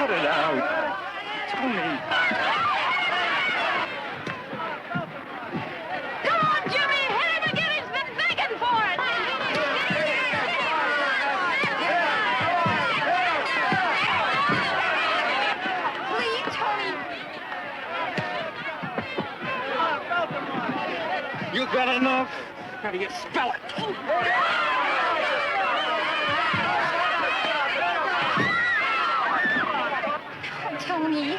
Cut it out. Tony. Come on, Jimmy! Hit him again! He's been begging for it! Please, Tony! You got enough? How do you spell it? Tony.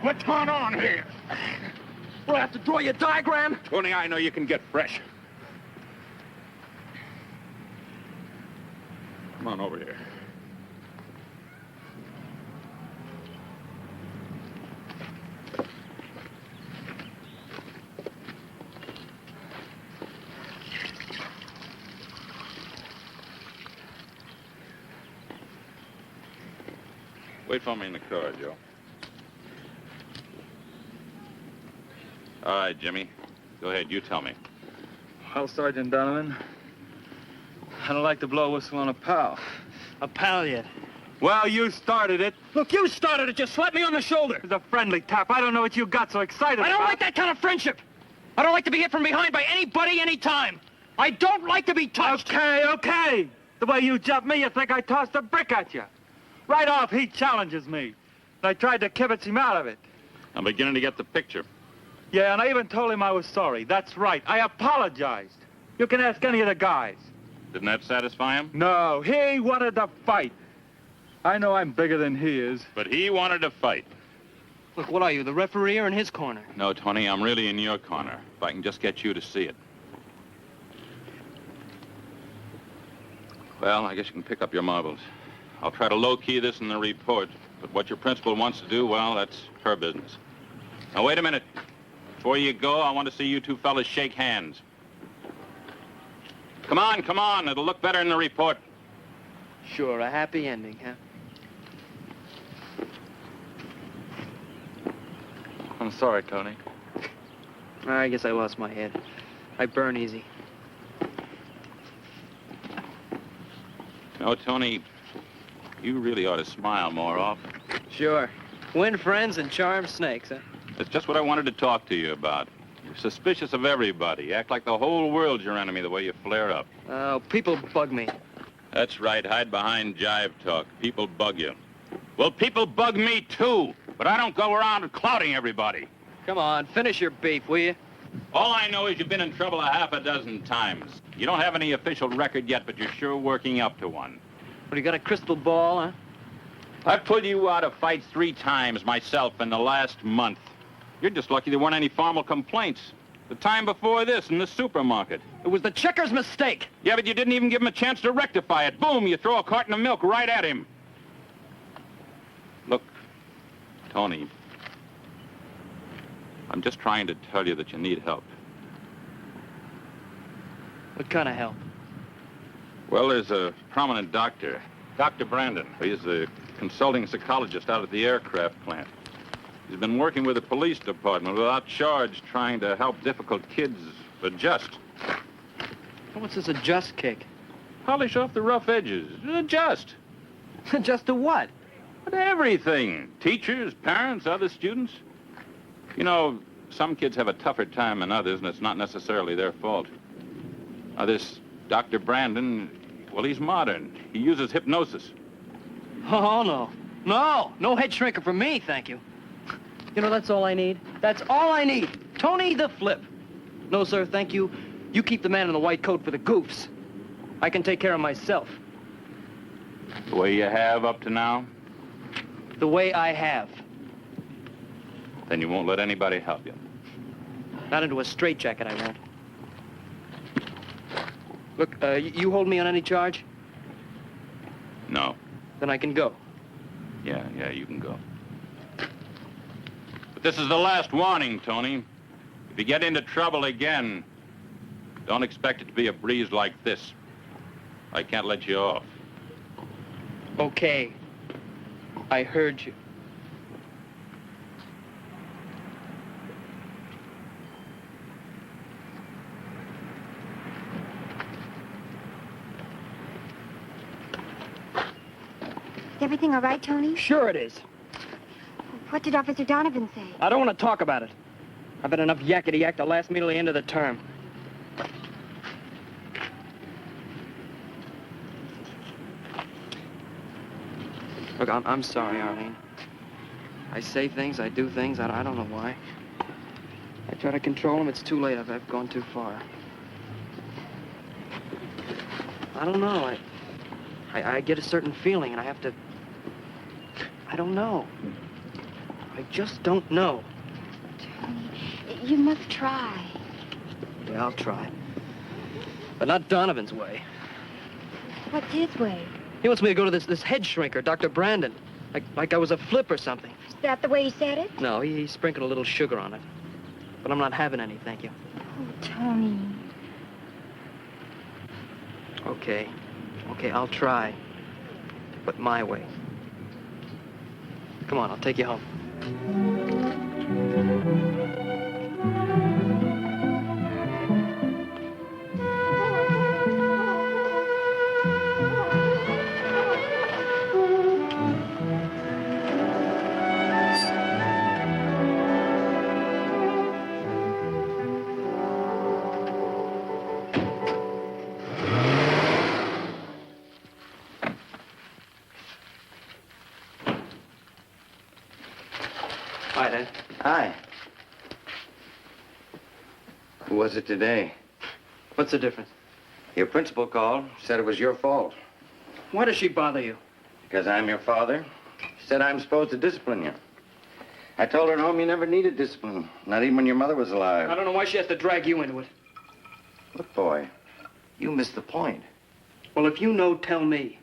What's going on here? We'll have to draw you a diagram? Tony, I know you can get fresh. Come on over here. Wait for me in the car, Joe. All right, Jimmy. Go ahead, you tell me. Well, Sergeant Donovan, I don't like to blow a whistle on a pal. A pal yet. Well, you started it. Look, you started it. Just slap me on the shoulder. It's a friendly tap. I don't know what you got so excited I don't about. like that kind of friendship. I don't like to be hit from behind by anybody, anytime. I don't like to be touched. Okay. The way you jumped me, you think I tossed a brick at you. Right off, he challenges me. And I tried to kibitz him out of it. I'm beginning to get the picture. Yeah, and I even told him I was sorry. That's right. I apologized. You can ask any of the guys. Didn't that satisfy him? No, he wanted to fight. I know I'm bigger than he is. But he wanted to fight. Look, what are you, the referee or in his corner? No, Tony, I'm really in your corner. If I can just get you to see it. Well, I guess you can pick up your marbles. I'll try to low-key this in the report, but what your principal wants to do, well, that's her business. Now, wait a minute. Before you go, I want to see you two fellas shake hands. Come on. It'll look better in the report. Sure, a happy ending, huh? I'm sorry, Tony. I guess I lost my head. I burn easy. No, Tony, you really ought to smile more often. Sure. Win friends and charm snakes, huh? That's just what I wanted to talk to you about. You're suspicious of everybody. You act like the whole world's your enemy the way you flare up. Oh, people bug me. That's right. Hide behind jive talk. People bug you. Well, people bug me, too. But I don't go around clouting everybody. Come on, finish your beef, will you? All I know is you've been in trouble a half a dozen times. You don't have any official record yet, but you're sure working up to one. What, you got a crystal ball, huh? I've pulled you out of fights 3 times myself in the last month. You're just lucky there weren't any formal complaints. The time before this in the supermarket. It was the checker's mistake. Yeah, but you didn't even give him a chance to rectify it. Boom, you throw a carton of milk right at him. Look, Tony, I'm just trying to tell you that you need help. What kind of help? Well, there's a prominent doctor, Dr. Brandon. He's a consulting psychologist out at the aircraft plant. He's been working with the police department without charge, trying to help difficult kids adjust. What's this adjust kick? Polish off the rough edges. Adjust. Adjust to what? To everything. Teachers, parents, other students. You know, some kids have a tougher time than others, and it's not necessarily their fault. Now, this Dr. Brandon, well, he's modern. He uses hypnosis. Oh, no. No head shrinker for me, thank you. You know, that's all I need. That's all I need. Tony the Flip. No, sir, thank you. You keep the man in the white coat for the goofs. I can take care of myself. The way you have up to now? The way I have. Then you won't let anybody help you. Not into a straitjacket, I won't. Look, you hold me on any charge? No. Then I can go. Yeah, you can go. But this is the last warning, Tony. If you get into trouble again, don't expect it to be a breeze like this. I can't let you off. Okay. I heard you. Is everything all right, Tony? Sure it is. What did Officer Donovan say? I don't want to talk about it. I've had enough yakety-yak to last me till the end of the term. Look, I'm sorry, Arlene. I say things, I do things, I don't know why. I try to control them, it's too late. I've gone too far. I don't know. I get a certain feeling, and I have to... I don't know. I just don't know. Tony, you must try. Yeah, I'll try. But not Donovan's way. What's his way? He wants me to go to this head shrinker, Dr. Brandon. Like I was a flip or something. Is that the way he said it? No, he sprinkled a little sugar on it. But I'm not having any, thank you. Oh, Tony. Okay, I'll try. But my way. Come on, I'll take you home. Hi, Dad. Hi. Who was it today? What's the difference? Your principal called, said it was your fault. Why does she bother you? Because I'm your father. She said I'm supposed to discipline you. I told her at home you never needed discipline, not even when your mother was alive. I don't know why she has to drag you into it. Look, boy, you missed the point. Well, if you know, tell me.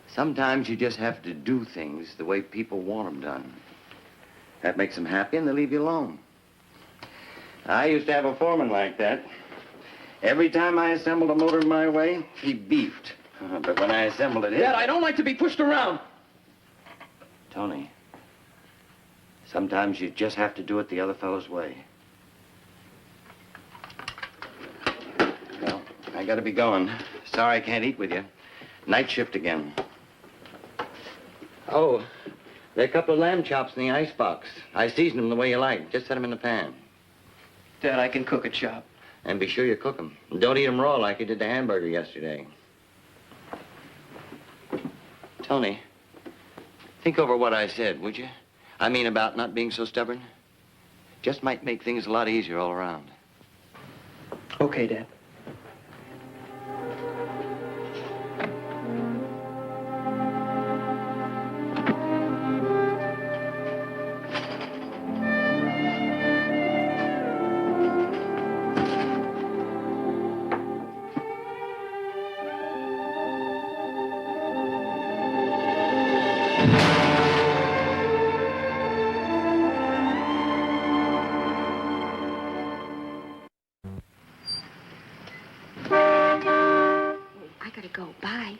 Sometimes you just have to do things the way people want them done. That makes them happy and they leave you alone. I used to have a foreman like that. Every time I assembled a motor my way, he beefed. But when I assembled it... Dad, I don't like to be pushed around. Tony, sometimes you just have to do it the other fellow's way. Well, I gotta be going. Sorry I can't eat with you. Night shift again. Oh, there are a couple of lamb chops in the icebox. I seasoned them the way you like. Just set them in the pan. Dad, I can cook a chop. And be sure you cook them. Don't eat them raw like you did the hamburger yesterday. Tony, think over what I said, would you? I mean about not being so stubborn. Just might make things a lot easier all around. Okay, Dad. I gotta go. Bye.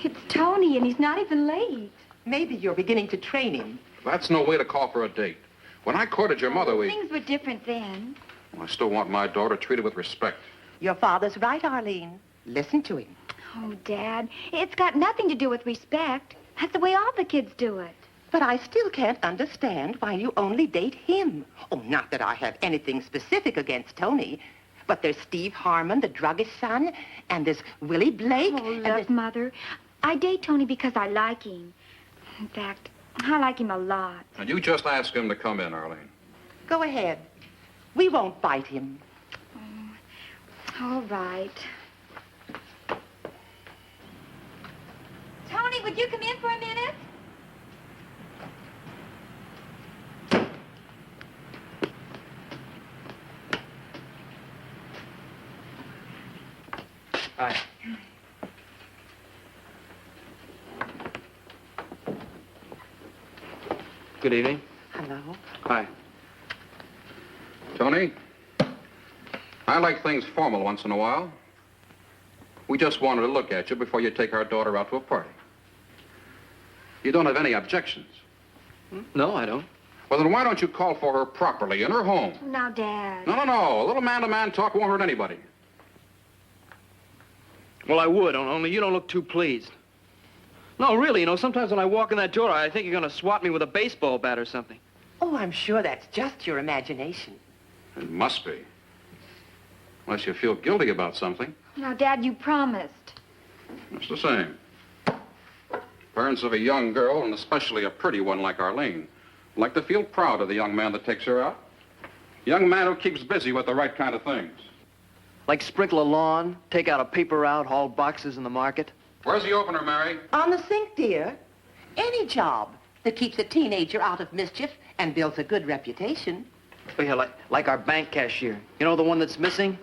It's Tony, and he's not even late. Maybe you're beginning to train him. That's no way to call for a date. When I courted your mother, Things were different then. I still want my daughter treated with respect. Your father's right, Arlene. Listen to him. Oh, Dad, it's got nothing to do with respect. That's the way all the kids do it. But I still can't understand why you only date him. Oh, not that I have anything specific against Tony, but there's Steve Harmon, the druggist's son, and there's Willie Blake. Oh, and look, there's... Mother, I date Tony because I like him. In fact, I like him a lot. And you just ask him to come in, Arlene. Go ahead. We won't bite him. All right. Tony, would you come in for a minute? Hi. Good evening. Hello. Hi. Tony, I like things formal once in a while. We just wanted to look at you before you take our daughter out to a party. You don't have any objections? No, I don't. Well, then why don't you call for her properly in her home? Now, Dad. No. A little man-to-man talk won't hurt anybody. Well, I would, only you don't look too pleased. No, really, you know, sometimes when I walk in that door, I think you're going to swat me with a baseball bat or something. Oh, I'm sure that's just your imagination. It must be. Unless you feel guilty about something. Now, Dad, you promised. It's the same. Parents of a young girl, and especially a pretty one like Arlene, like to feel proud of the young man that takes her out. Young man who keeps busy with the right kind of things. Like sprinkle a lawn, take out a paper route, haul boxes in the market. Where's the opener, Mary? On the sink, dear. Any job that keeps a teenager out of mischief and builds a good reputation. Oh, yeah, like our bank cashier. You know, the one that's missing?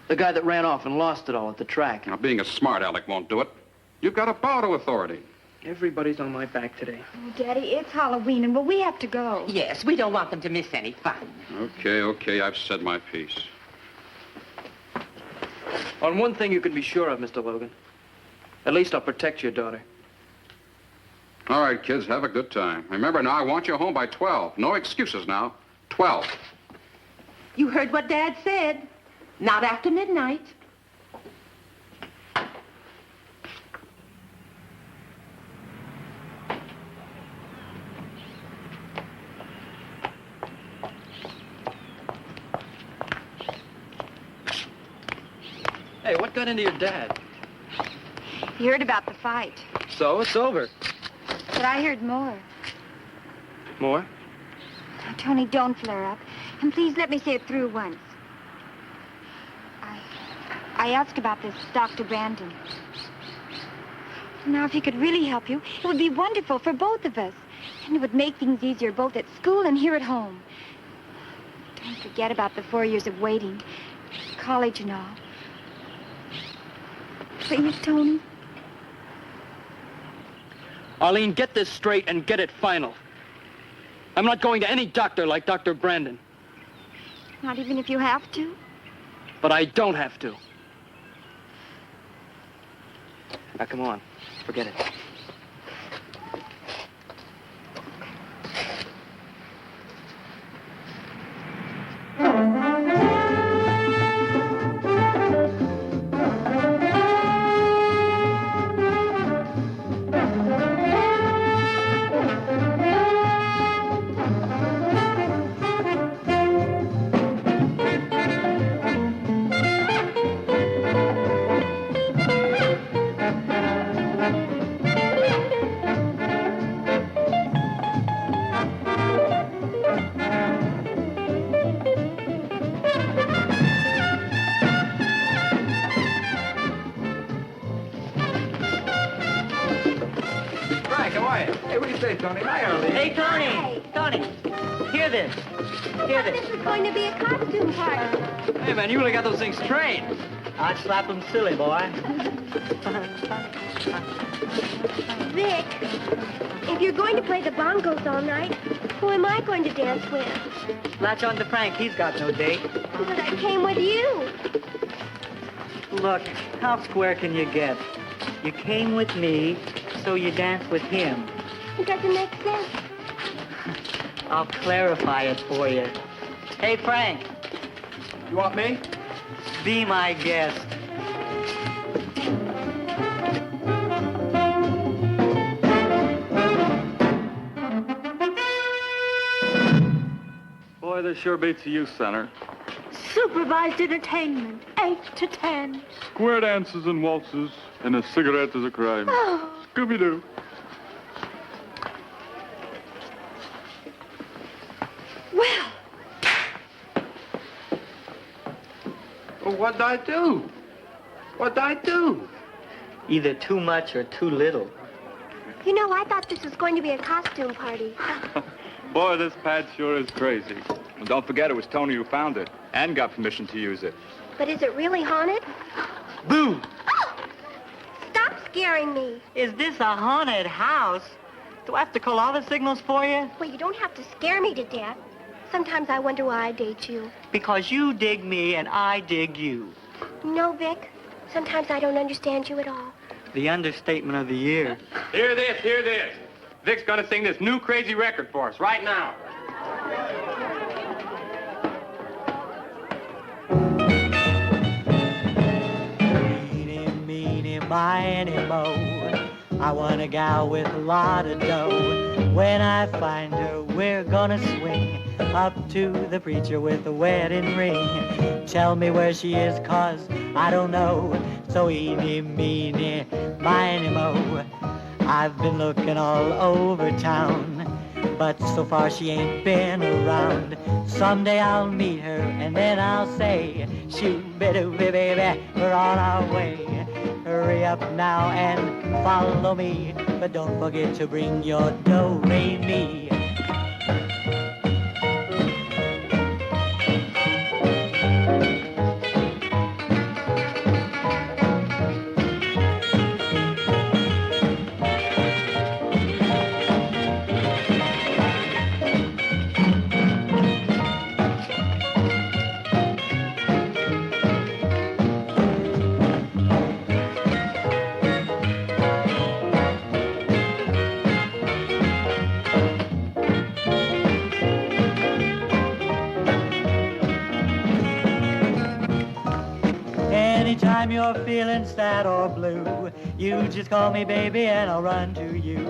The guy that ran off and lost it all at the track. Now, being a smart aleck won't do it. You've got to bow to authority. Everybody's on my back today. Oh, Daddy, it's Halloween, and we have to go. Yes, we don't want them to miss any fun. Okay, I've said my piece. On one thing you can be sure of, Mr. Logan. At least I'll protect your daughter. All right, kids, have a good time. Remember now, I want you home by 12. No excuses now. 12. You heard what Dad said. Not after midnight. Hey, what got into your dad? You heard about the fight, So, it's over. but I heard more. More? Now, Tony, don't flare up. And please let me say it through once. I asked about this Dr. Brandon. Now, if he could really help you, it would be wonderful for both of us. And it would make things easier both at school and here at home. Don't forget about the 4 years of waiting, college and all. Please, Tony. Arlene, get this straight and get it final. I'm not going to any doctor like Dr. Brandon. Not even if you have to? But I don't have to. Now, come on. Forget it. Hey, Tony! Tony, hear this. Hear this. This is going to be a costume party. Hey, man, you really got those things trained. I'd slap him silly, boy. Vic, if you're going to play the bongos all night, who am I going to dance with? Latch on to Frank. He's got no date. But I came with you. Look, how square can you get? You came with me, so you dance with him. It doesn't make sense. I'll clarify it for you. Hey, Frank. You want me? Be my guest. Boy, this sure beats the youth center. Supervised entertainment, 8 to 10. Square dances and waltzes, and a cigarette is a crime. Oh. Scooby-Doo. What'd I do? What'd I do? Either too much or too little. You know, I thought this was going to be a costume party. Boy, this pad sure is crazy. Well, don't forget it was Tony who found it and got permission to use it. But is it really haunted? Boo! Stop scaring me. Is this a haunted house? Do I have to call all the signals for you? Well, you don't have to scare me to death. Sometimes I wonder why I date you. Because you dig me and I dig you. No, Vic. Sometimes I don't understand you at all. The understatement of the year. Hear this, hear this. Vic's gonna sing this new crazy record for us right now. Meeny, meeny, miny, mo. I want a gal with a lot of dough. When I find her, we're gonna swing up to the preacher with a wedding ring. Tell me where she is, 'cause I don't know. So eeny, meeny, miny, mo. I've been looking all over town, but so far she ain't been around. Someday I'll meet her, and then I'll say, shoo-be-doo-be, baby, we're on our way. Hurry up now and follow me, but don't forget to bring your do-re-mi. Anytime you're feeling sad or blue, you just call me, baby, and I'll run to you.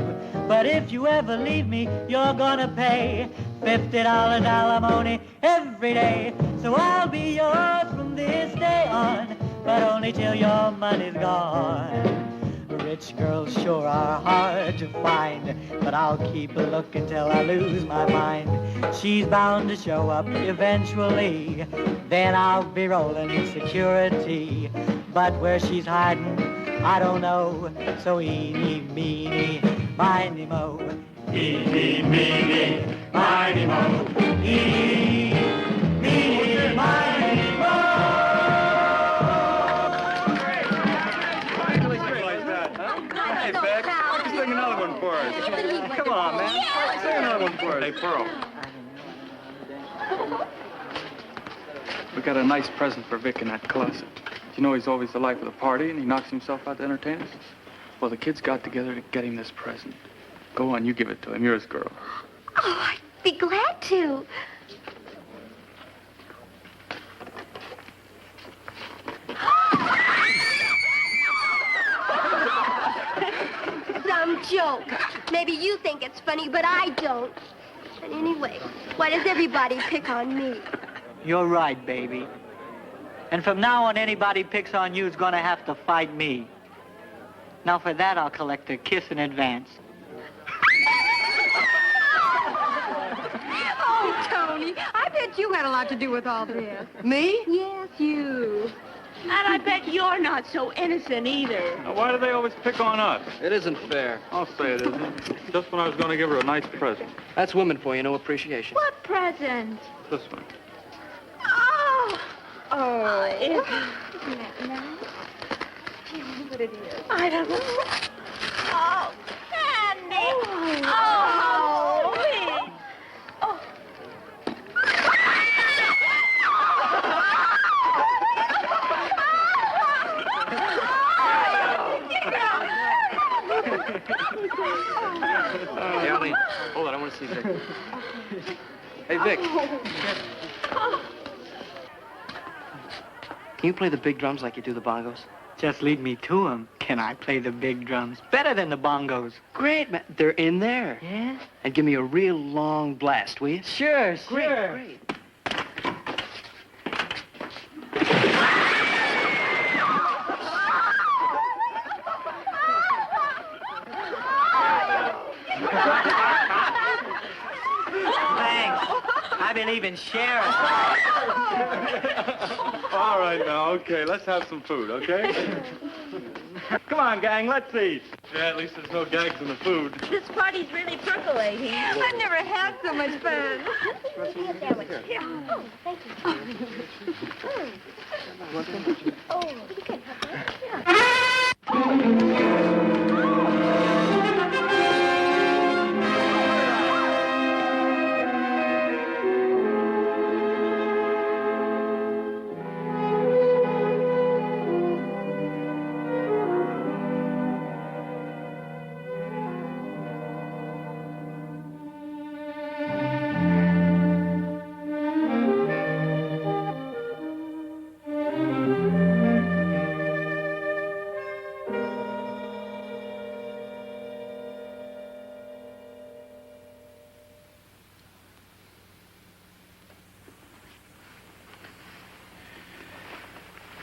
But if you ever leave me, you're gonna pay $50 alimony every day. So I'll be yours from this day on, but only till your money's gone. Rich girls sure are hard to find, but I'll keep looking till I lose my mind. She's bound to show up eventually, then I'll be rolling in security. But where she's hiding, I don't know. So eeny, meeny, miny, mo. Eeny, meeny, miny, mo. Eeny, meeny, miny, mo. Hey, Beck, sing another one for us. Come on, man. Sing another one for us. Hey, Pearl. We got a nice present for Vic in that closet. You know he's always the life of the party, and he knocks himself out to entertain us? Well, the kids got together to get him this present. Go on, you give it to him. You're his girl. Oh, I'd be glad to. Some joke. Maybe you think it's funny, but I don't. And anyway, why does everybody pick on me? You're right, baby. And from now on, anybody picks on you is gonna have to fight me. Now for that, I'll collect a kiss in advance. Oh, Tony, I bet you had a lot to do with all this. Me? Yes, you. And I bet you're not so innocent either. Now, why do they always pick on us? It isn't fair. I'll say it isn't. Just when I was going to give her a nice present. That's women for you, no appreciation. What present? This one. Oh. Oh, isn't that nice? Tell me what it is. I don't know. Oh, Candy. Oh, sweet. Oh. Hey, Arlene, hold on, I want to see Vic. Hey, Vic. Can you play the big drums like you do the bongos? Just lead me to 'em. Can I play the big drums better than the bongos? Great, man. They're in there. Yeah? And give me a real long blast, will you? Sure, Great, sure. great. Thanks. I believe in sharing. All right, now, okay, let's have some food, okay? Come on, gang, let's eat. Yeah, at least there's no gags in the food. This party's really percolating. I've never had so much fun. Here, sandwich. Here. Oh, thank you. Oh, you can have one.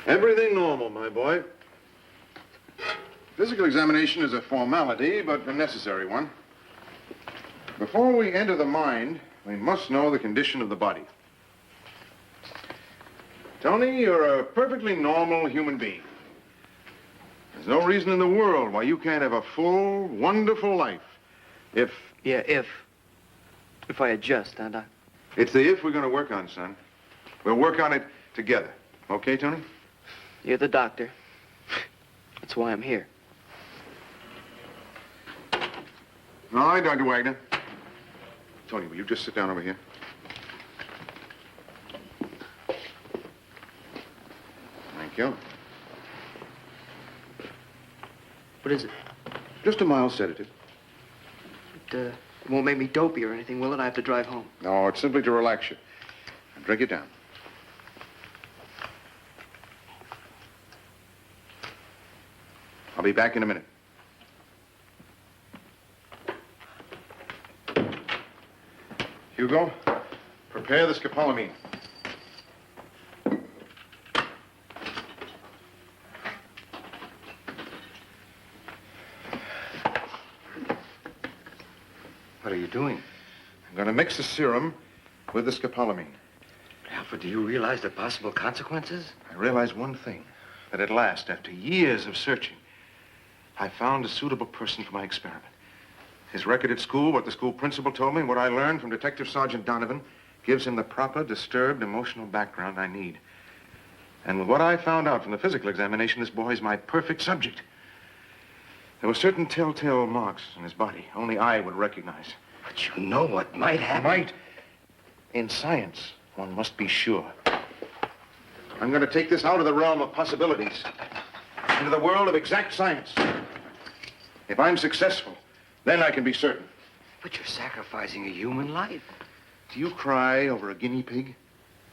Everything normal, my boy. Physical examination is a formality, but a necessary one. Before we enter the mind, we must know the condition of the body. Tony, you're a perfectly normal human being. There's no reason in the world why you can't have a full, wonderful life if... Yeah, if I adjust, huh, Doc? It's the if we're going to work on, son. We'll work on it together. Okay, Tony? You're the doctor. That's why I'm here. All right, Dr. Wagner. Tony, will you just sit down over here? Thank you. What is it? Just a mild sedative. It won't make me dopey or anything, will it? I have to drive home. No, it's simply to relax you. Now, drink it down. I'll be back in a minute. Hugo, prepare the scopolamine. What are you doing? I'm going to mix the serum with the scopolamine. Alfred, do you realize the possible consequences? I realize one thing, that at last, after years of searching, I found a suitable person for my experiment. His record at school, what the school principal told me, and what I learned from Detective Sergeant Donovan gives him the proper, disturbed, emotional background I need. And with what I found out from the physical examination, this boy is my perfect subject. There were certain telltale marks on his body only I would recognize. But you know what might happen. Might? In science, one must be sure. I'm going to take this out of the realm of possibilities into the world of exact science. If I'm successful, then I can be certain. But you're sacrificing a human life. Do you cry over a guinea pig?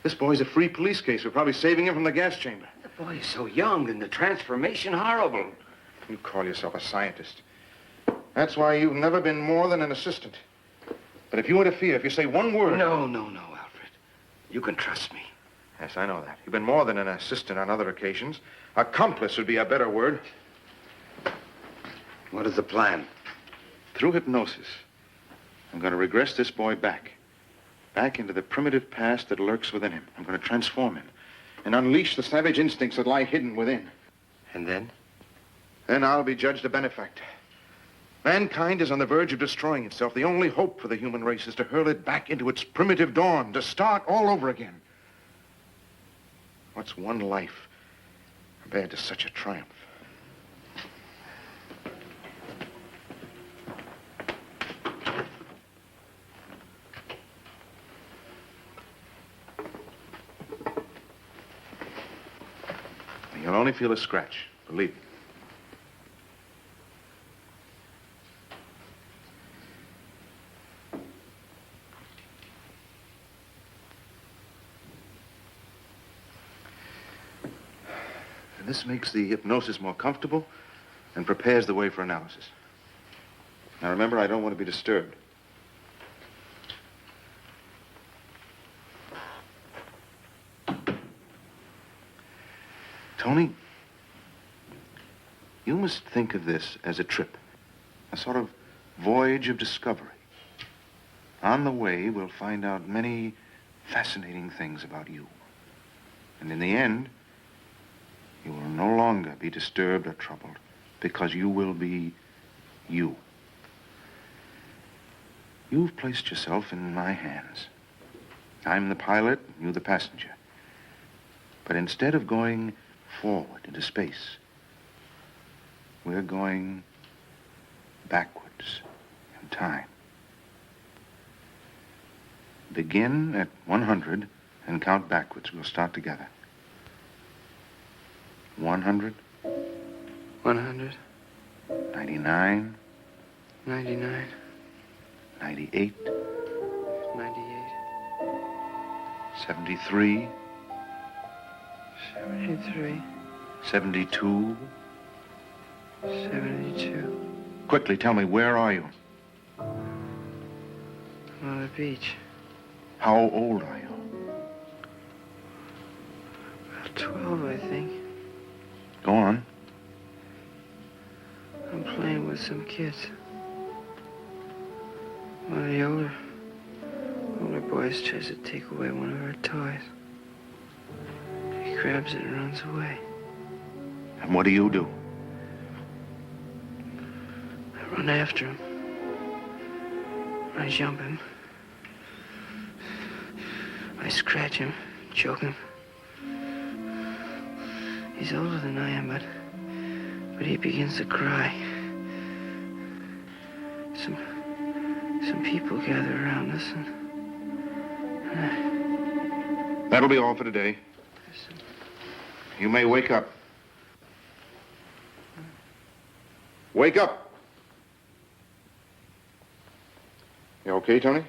This boy's a free police case. We're probably saving him from the gas chamber. The boy is so young and the transformation horrible. You call yourself a scientist. That's why you've never been more than an assistant. But if you interfere, if you say one word... No, Alfred. You can trust me. Yes, I know that. You've been more than an assistant on other occasions. Accomplice would be a better word. What is the plan? Through hypnosis, I'm going to regress this boy back into the primitive past that lurks within him. I'm going to transform him and unleash the savage instincts that lie hidden within. And then? Then I'll be judged a benefactor. Mankind is on the verge of destroying itself. The only hope for the human race is to hurl it back into its primitive dawn, to start all over again. What's one life compared to such a triumph? You'll only feel a scratch, believe me. And this makes the hypnosis more comfortable and prepares the way for analysis. Now remember, I don't want to be disturbed. Tony, you must think of this as a trip, a sort of voyage of discovery. On the way, we'll find out many fascinating things about you. And in the end, you will no longer be disturbed or troubled because you will be you. You've placed yourself in my hands. I'm the pilot, you the passenger. But instead of going forward into space, we're going backwards in time. Begin at 100 and count backwards. We'll start together. 100. 100. 99. 99. 98. 98. 73. 73. 72. 72. Quickly, tell me, where are you? I'm on the beach. How old are you? About 12, I think. Go on. I'm playing with some kids. One of the older boys tries to take away one of our toys. He grabs it and runs away. And what do? I run after him. I jump him. I scratch him, choke him. He's older than I am, but he begins to cry. Some people gather around us, and That'll be all for today. You may wake up. Wake up! You okay, Tony?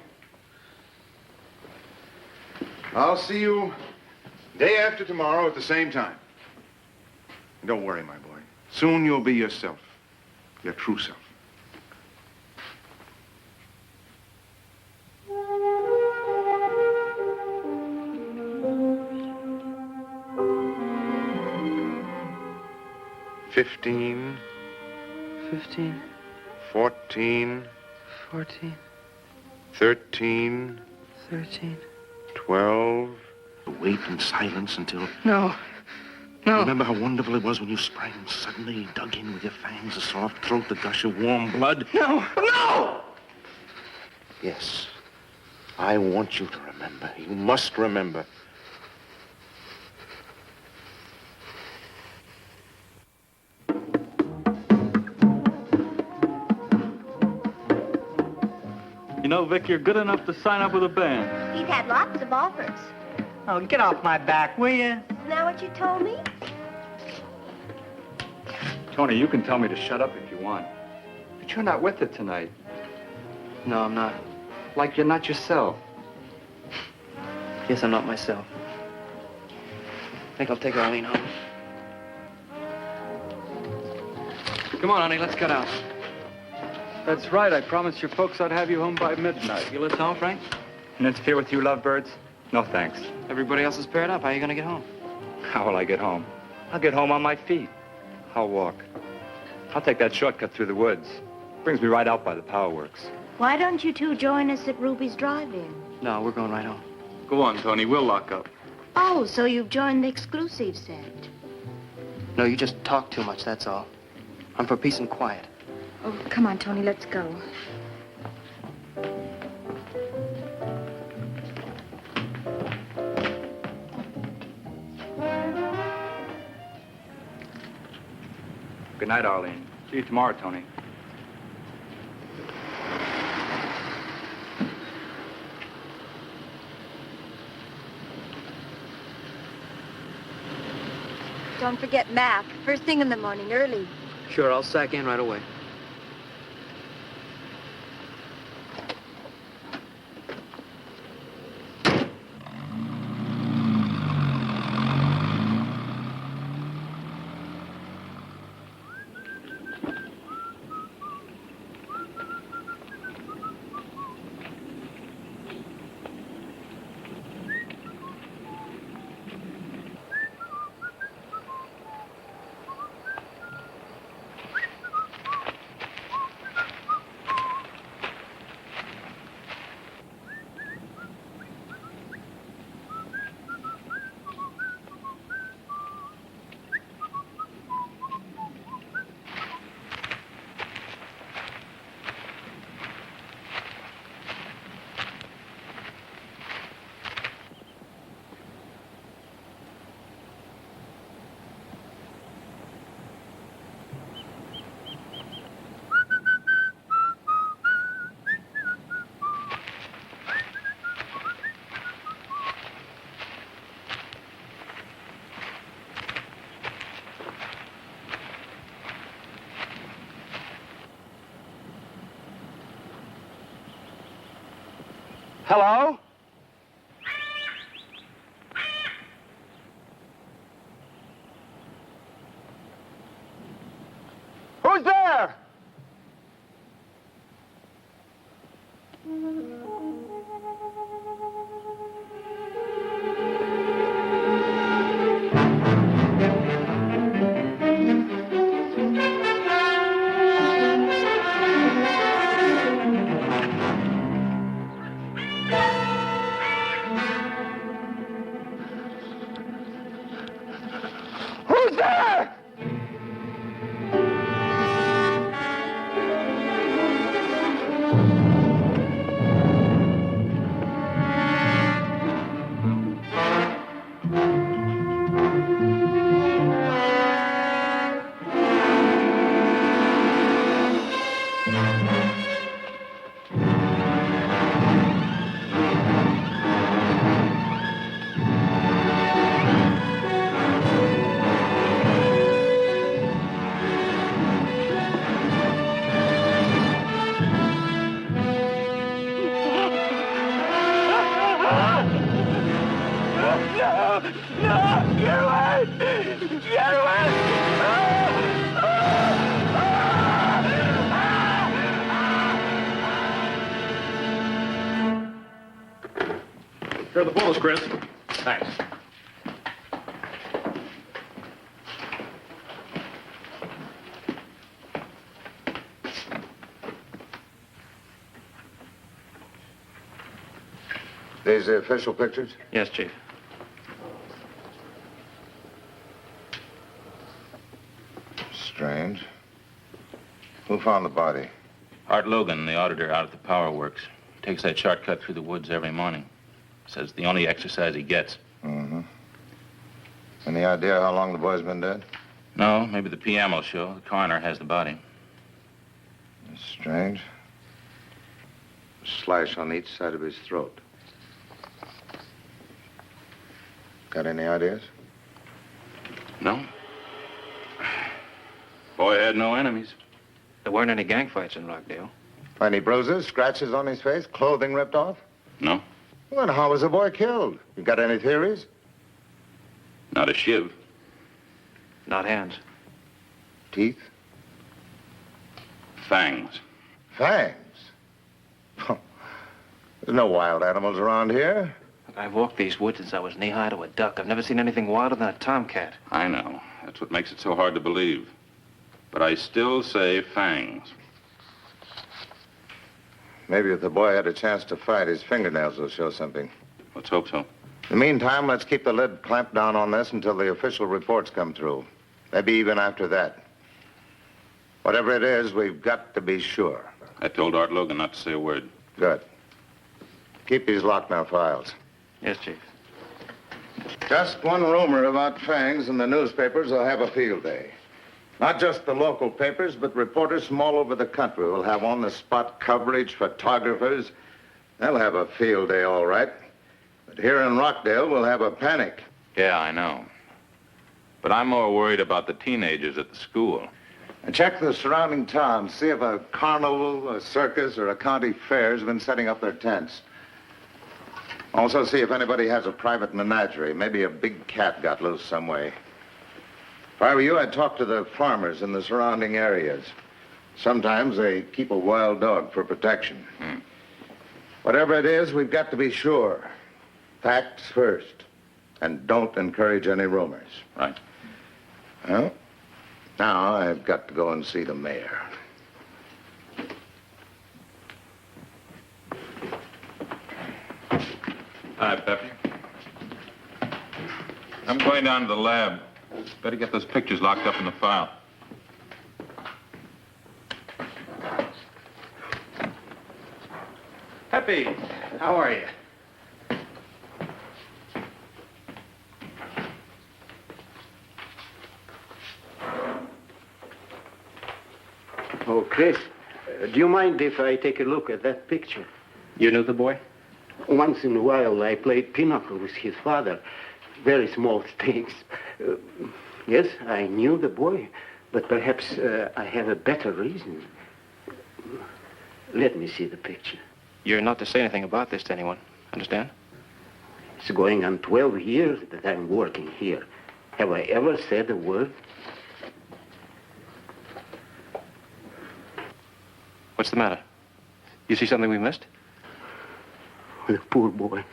I'll see you day after tomorrow at the same time. And don't worry, my boy. Soon you'll be yourself. Your true self. Fifteen. 15, 14. 14, 13. 13. 12. Wait in silence until... No. No. Remember how wonderful it was when you sprang and suddenly dug in with your fangs, a soft throat, the gush of warm blood? No. No! Yes. I want you to remember. You must remember. You know, Vic, you're good enough to sign up with a band. He's had lots of offers. Oh, get off my back, will you? Isn't that what you told me? Tony, you can tell me to shut up if you want. But you're not with it tonight. No, I'm not. Like you're not yourself. Yes, I'm not myself. I think I'll take Arlene home. Come on, honey, let's cut out. That's right. I promised your folks I'd have you home by midnight. You listen home, Frank? Interfere with you lovebirds? No, thanks. Everybody else is paired up. How are you gonna get home? How will I get home? I'll get home on my feet. I'll walk. I'll take that shortcut through the woods. Brings me right out by the power works. Why don't you two join us at Ruby's Drive-In? No, we're going right home. Go on, Tony. We'll lock up. Oh, so you've joined the exclusive set. No, you just talk too much, that's all. I'm for peace and quiet. Oh, come on, Tony, let's go. Good night, Arlene. See you tomorrow, Tony. Don't forget math. First thing in the morning, early. Sure, I'll sack in right away. Hello? Who's there? Who's there? No! No! Get away! Get away! Here are the photos, Chris. Thanks. These the official pictures? Yes, Chief. Strange. Who found the body? Art Logan, the auditor out at the power works, takes that shortcut through the woods every morning. Says the only exercise he gets. Mm-hmm. Any idea how long the boy's been dead? No, maybe the PM will show. The coroner has the body. Strange. Slash on each side of his throat. Got any ideas? No. Boy had no enemies. There weren't any gang fights in Rockdale. Any bruises, scratches on his face, clothing ripped off? No. Well, then how was the boy killed? You got any theories? Not a shiv. Not hands. Teeth? Fangs. Fangs? There's no wild animals around here. Look, I've walked these woods since I was knee-high to a duck. I've never seen anything wilder than a tomcat. I know. That's what makes it so hard to believe. But I still say fangs. Maybe if the boy had a chance to fight, his fingernails will show something. Let's hope so. In the meantime, let's keep the lid clamped down on this until the official reports come through. Maybe even after that. Whatever it is, we've got to be sure. I told Art Logan not to say a word. Good. Keep these locked in our files. Yes, Chief. Just one rumor about fangs in the newspapers will have a field day. Not just the local papers, but reporters from all over the country will have on-the-spot coverage, photographers. They'll have a field day, all right. But here in Rockdale, we'll have a panic. Yeah, I know. But I'm more worried about the teenagers at the school. And check the surrounding towns, see if a carnival, a circus, or a county fair has been setting up their tents. Also see if anybody has a private menagerie. Maybe a big cat got loose some way. If I were you, I'd talk to the farmers in the surrounding areas. Sometimes they keep a wild dog for protection. Whatever it is, we've got to be sure. Facts first. And don't encourage any rumors. Right. Well, now I've got to go and see the mayor. Hi, Peppy. I'm going down to the lab. Better get those pictures locked up in the file. Peppy, how are you? Oh, Chris, do you mind if I take a look at that picture? You knew the boy? Once in a while, I played pinochle with his father. Very small stakes. Yes, I knew the boy, but perhaps I have a better reason. Let me see the picture. You're not to say anything about this to anyone. Understand? It's going on 12 years that I'm working here. Have I ever said a word? What's the matter? You see something we missed? The poor boy.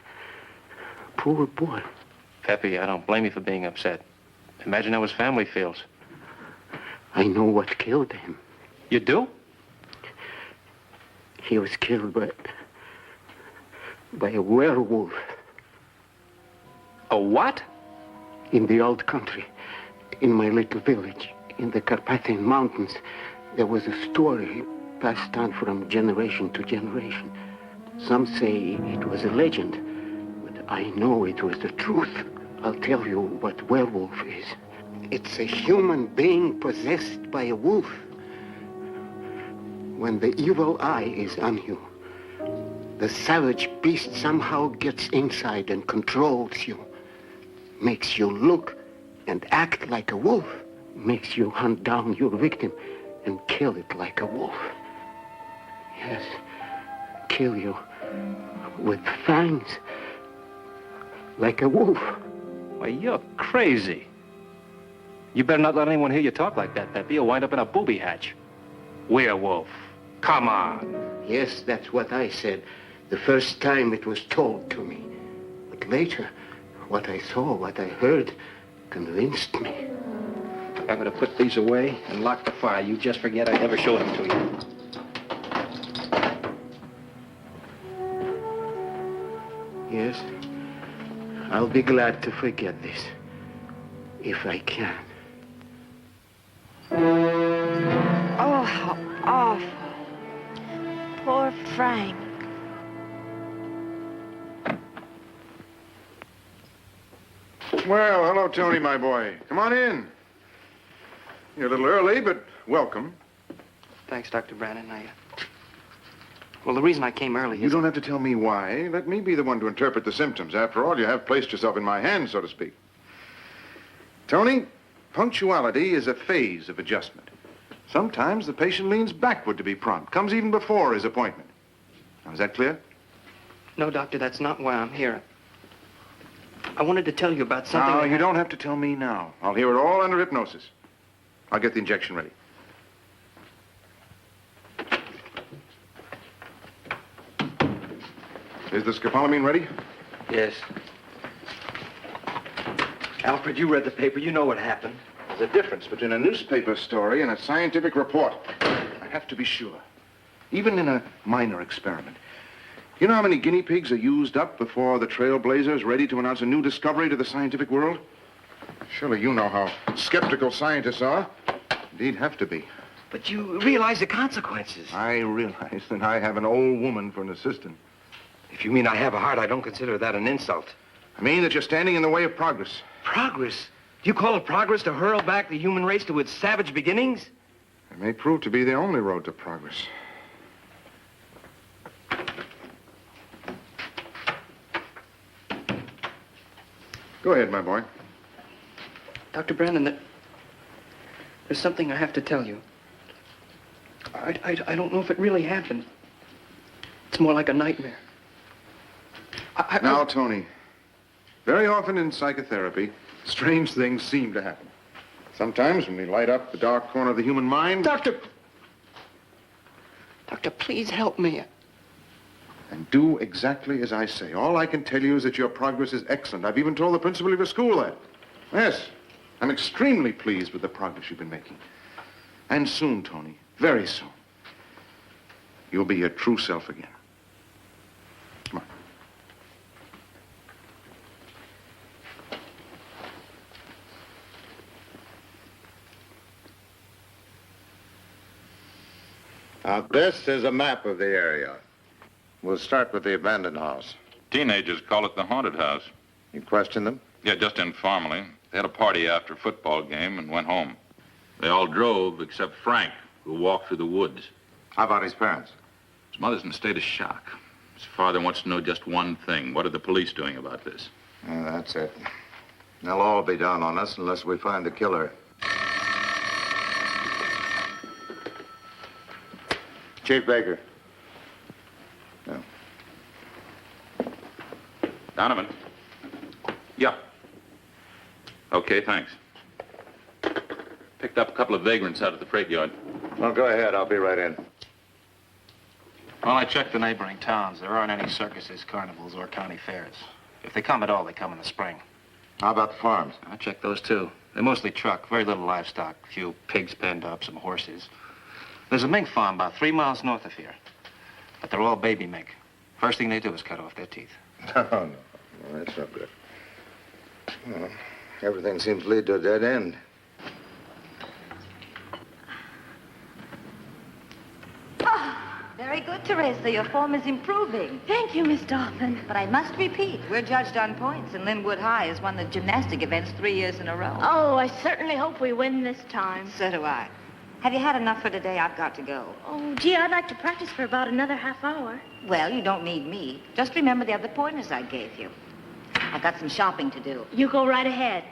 Poor boy. Pepe, I don't blame you for being upset. Imagine how his family feels. I know what killed him. You do? He was killed by a werewolf. A what? In the old country, in my little village, in the Carpathian Mountains, there was a story passed on from generation to generation. Some say it was a legend, but I know it was the truth. I'll tell you what werewolf is. It's a human being possessed by a wolf. When the evil eye is on you, the savage beast somehow gets inside and controls you. Makes you look and act like a wolf. Makes you hunt down your victim and kill it like a wolf. Yes, kill you with fangs like a wolf. Why, you're crazy. You better not let anyone hear you talk like that, Pepe. You'll wind up in a booby hatch. Werewolf. Come on. Yes, that's what I said the first time it was told to me. But later, what I saw, what I heard, convinced me. I'm going to put these away and lock the file. You just forget I ever showed them to you. Yes, I'll be glad to forget this, if I can. Oh, how awful. Poor Frank. Well, hello, Tony, my boy. Come on in. You're a little early, but welcome. Thanks, Dr. Brandon. Well, the reason I came early You is... don't have to tell me why. Let me be the one to interpret the symptoms. After all, you have placed yourself in my hands, so to speak. Tony, punctuality is a phase of adjustment. Sometimes the patient leans backward to be prompt, comes even before his appointment. Now, is that clear? No, Doctor, that's not why I'm here. I wanted to tell you about something... No, you don't have to tell me now. I'll hear it all under hypnosis. I'll get the injection ready. Is the scopolamine ready? Yes. Alfred, you read the paper. You know what happened. There's a difference between a newspaper story and a scientific report. I have to be sure. Even in a minor experiment. You know how many guinea pigs are used up before the trailblazer is ready to announce a new discovery to the scientific world? Surely you know how skeptical scientists are. Indeed, have to be. But you realize the consequences. I realize that I have an old woman for an assistant. If you mean I have a heart, I don't consider that an insult. I mean that you're standing in the way of progress. Progress? Do you call it progress to hurl back the human race to its savage beginnings? It may prove to be the only road to progress. Go ahead, my boy. Dr. Brandon, there's something I have to tell you. I don't know if it really happened. It's more like a nightmare. Now, Tony, very often in psychotherapy, strange things seem to happen. Sometimes when we light up the dark corner of the human mind... Doctor, please help me. And do exactly as I say. All I can tell you is that your progress is excellent. I've even told the principal of your school that. Yes, I'm extremely pleased with the progress you've been making. And soon, Tony, very soon, you'll be your true self again. Come on. Now, this is a map of the area. We'll start with the abandoned house. Teenagers call it the haunted house. You questioned them? Yeah, just informally. They had a party after a football game and went home. They all drove except Frank, who walked through the woods. How about his parents? His mother's in a state of shock. His father wants to know just one thing. What are the police doing about this? Yeah, that's it. They'll all be down on us unless we find the killer. Chief Baker. No. Donovan. Yeah. Okay, thanks. Picked up a couple of vagrants out at the freight yard. Well, go ahead. I'll be right in. Well, I checked the neighboring towns. There aren't any circuses, carnivals, or county fairs. If they come at all, they come in the spring. How about the farms? I checked those, too. They're mostly truck, very little livestock. A few pigs penned up, some horses. There's a mink farm about 3 miles north of here. But they're all baby mink. First thing they do is cut off their teeth. No, that's no good. Well, everything seems to lead to a dead end. Very good, Teresa. Your form is improving. Thank you, Miss Dolphin. But I must repeat, we're judged on points, and Linwood High has won the gymnastic events 3 years in a row. Oh, I certainly hope we win this time. So do I. Have you had enough for today? I've got to go. Oh, gee, I'd like to practice for about another half hour. Well, you don't need me. Just remember the other pointers I gave you. I've got some shopping to do. You go right ahead.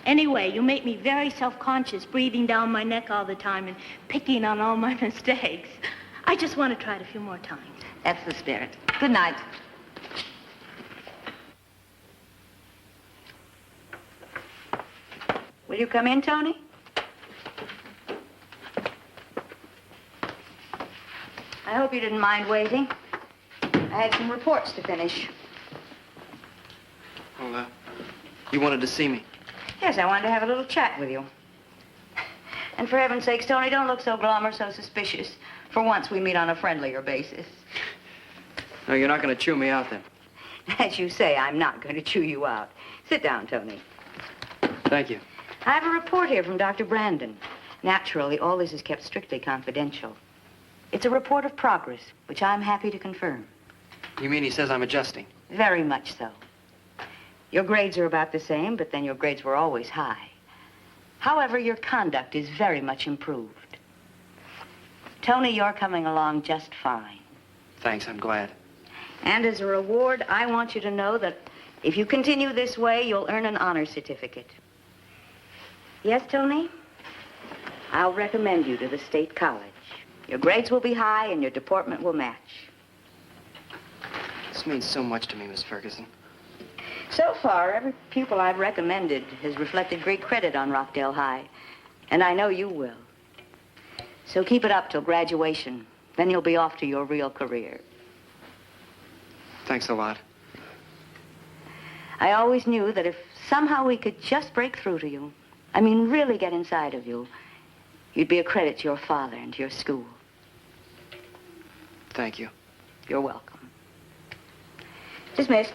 Anyway, you make me very self-conscious, breathing down my neck all the time and picking on all my mistakes. I just want to try it a few more times. That's the spirit. Good night. Will you come in, Tony? I hope you didn't mind waiting. I had some reports to finish. Well, you wanted to see me. Yes, I wanted to have a little chat with you. And for heaven's sakes, Tony, don't look so glum or so suspicious. For once, we meet on a friendlier basis. No, you're not going to chew me out then. As you say, I'm not going to chew you out. Sit down, Tony. Thank you. I have a report here from Dr. Brandon. Naturally, all this is kept strictly confidential. It's a report of progress, which I'm happy to confirm. You mean he says I'm adjusting? Very much so. Your grades are about the same, but then your grades were always high. However, your conduct is very much improved. Tony, you're coming along just fine. Thanks, I'm glad. And as a reward, I want you to know that if you continue this way, you'll earn an honor certificate. Yes, Tony? I'll recommend you to the State College. Your grades will be high and your deportment will match. This means so much to me, Miss Ferguson. So far, every pupil I've recommended has reflected great credit on Rockdale High, and I know you will. So keep it up till graduation. Then you'll be off to your real career. Thanks a lot. I always knew that if somehow we could just break through to you, I mean really get inside of you, you'd be a credit to your father and to your school. Thank you. You're welcome. Dismissed.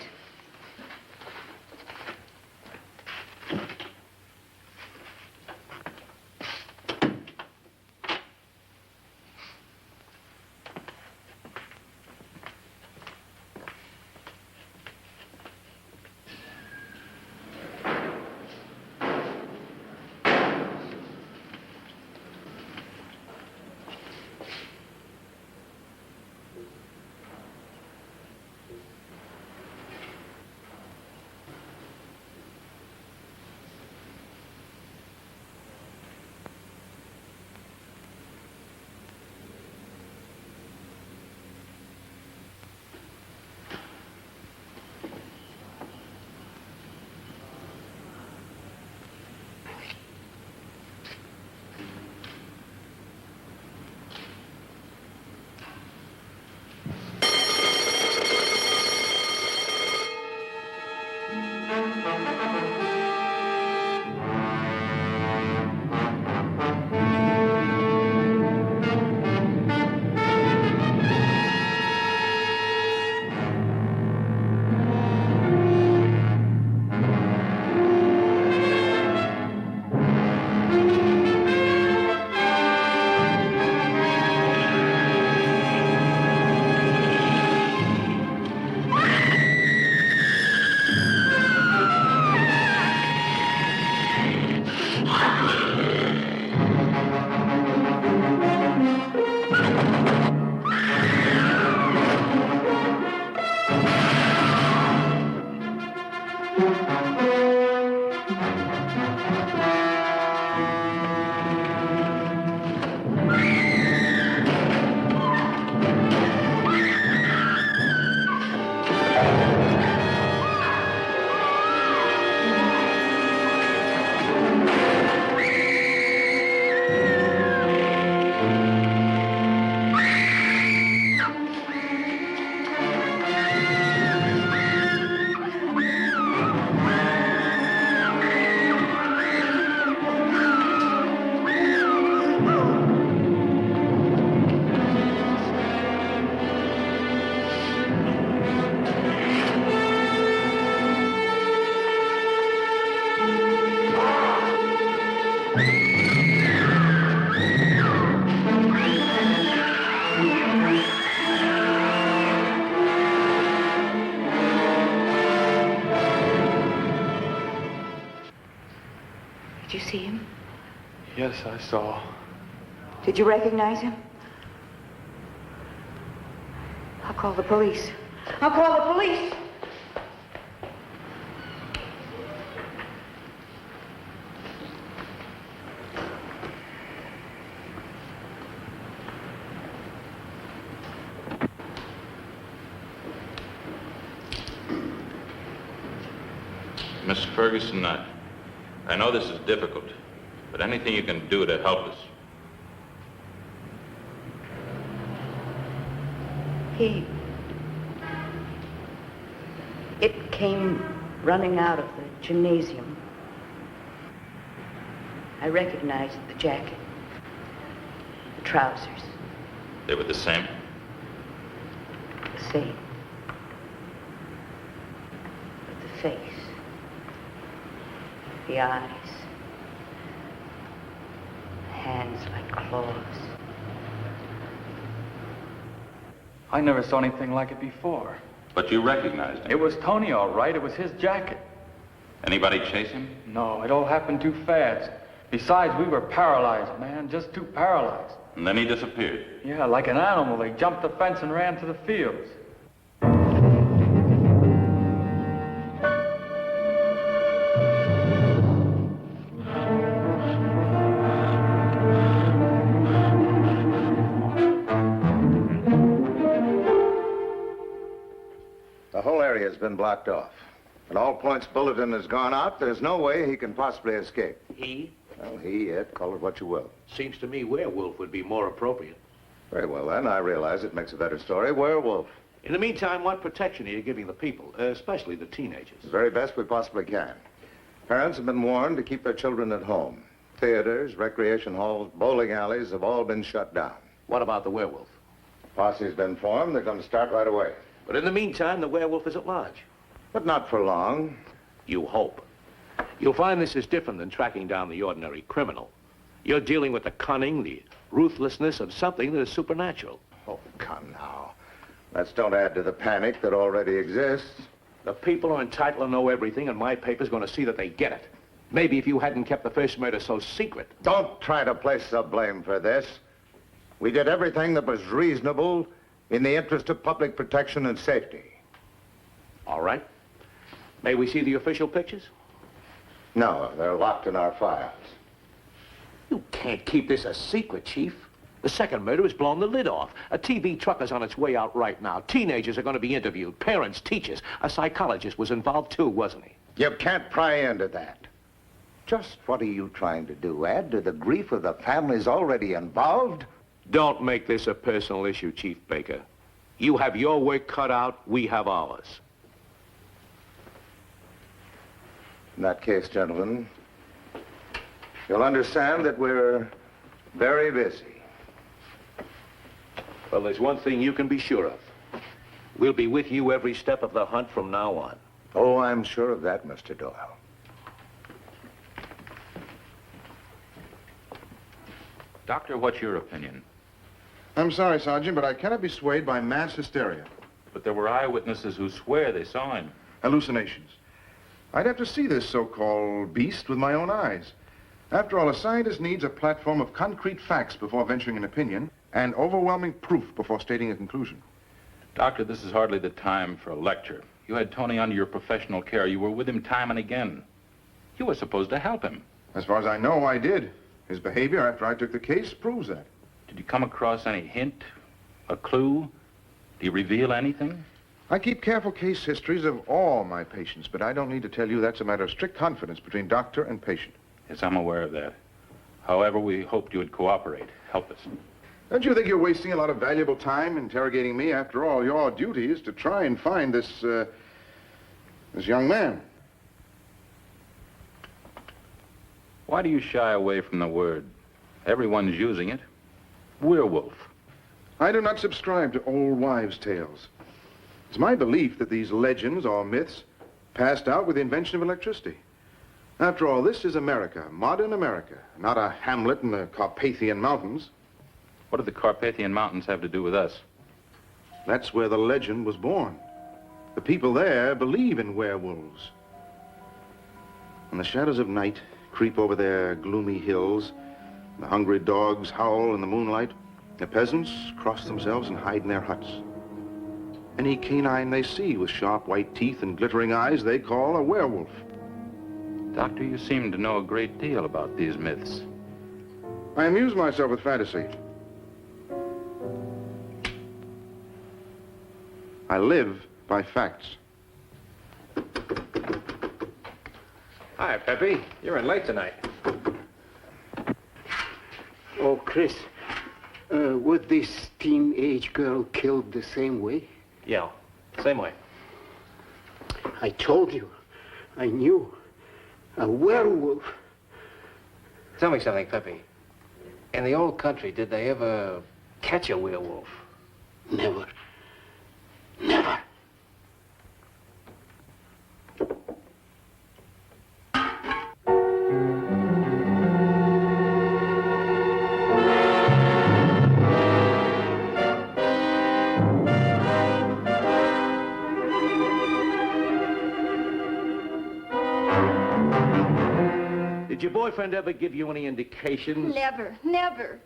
Yes, I saw. Did you recognize him? I'll call the police. I'll call the police! Miss Ferguson, I know this is difficult, but anything you can do to help us. It came running out of the gymnasium. I recognized the jacket, the trousers, They were the same? the same. But the face, the eyes, the hands like claws. I never saw anything like it before. But you recognized him. It was Tony, all right. It was his jacket. Anybody chase him? No, it all happened too fast. Besides, we were paralyzed, man, just too paralyzed. And then he disappeared. Yeah, like an animal. They jumped the fence and ran to the fields. The whole area has been blocked off. An all-points bulletin has gone out. There's no way he can possibly escape. He? Well, he, it, call it what you will. Seems to me werewolf would be more appropriate. Very well, then. I realize it makes a better story. Werewolf. In the meantime, what protection are you giving the people, especially the teenagers? The very best we possibly can. Parents have been warned to keep their children at home. Theaters, recreation halls, bowling alleys have all been shut down. What about the werewolf? Posse's been formed. They're going to start right away. But in the meantime, the werewolf is at large. But not for long. You hope. You'll find this is different than tracking down the ordinary criminal. You're dealing with the cunning, the ruthlessness of something that is supernatural. Oh, come now. Let's don't add to the panic that already exists. The people are entitled to know everything, and my paper's going to see that they get it. Maybe if you hadn't kept the first murder so secret. Don't try to place the blame for this. We did everything that was reasonable in the interest of public protection and safety. All right. May we see the official pictures? No, they're locked in our files. You can't keep this a secret, Chief. The second murder has blown the lid off. A TV truck is on its way out right now. Teenagers are going to be interviewed. Parents, teachers. A psychologist was involved too, wasn't he? You can't pry into that. Just what are you trying to do? Add to the grief of the families already involved? Don't make this a personal issue, Chief Baker. You have your work cut out, we have ours. In that case, gentlemen, you'll understand that we're very busy. Well, there's one thing you can be sure of. We'll be with you every step of the hunt from now on. Oh, I'm sure of that, Mr. Doyle. Doctor, what's your opinion? I'm sorry, Sergeant, but I cannot be swayed by mass hysteria. But there were eyewitnesses who swear they saw him. Hallucinations. I'd have to see this so-called beast with my own eyes. After all, a scientist needs a platform of concrete facts before venturing an opinion and overwhelming proof before stating a conclusion. Doctor, this is hardly the time for a lecture. You had Tony under your professional care. You were with him time and again. You were supposed to help him. As far as I know, I did. His behavior after I took the case proves that. Did you come across any hint, a clue? Did he reveal anything? I keep careful case histories of all my patients, but I don't need to tell you that's a matter of strict confidence between doctor and patient. Yes, I'm aware of that. However, we hoped you would cooperate, help us. Don't you think you're wasting a lot of valuable time interrogating me? After all, your duty is to try and find this young man. Why do you shy away from the word? Everyone's using it. Werewolf. I do not subscribe to old wives' tales. It's my belief that these legends or myths passed out with the invention of electricity. After all, this is America, modern America, not a hamlet in the Carpathian Mountains. What do the Carpathian Mountains have to do with us? That's where the legend was born. The people there believe in werewolves. When the shadows of night creep over their gloomy hills, The hungry dogs howl in the moonlight. The peasants cross themselves and hide in their huts. Any canine they see with sharp white teeth and glittering eyes, they call a werewolf. Doctor, you seem to know a great deal about these myths. I amuse myself with fantasy. I live by facts. Hi, Pepe. You're in late tonight. Oh, Chris, was this teenage girl killed the same way? Yeah, same way. I told you. I knew. A werewolf. Tell me something, Pepe. In the old country, did they ever catch a werewolf? Never. Never. Did your boyfriend ever give you any indications? Never, never.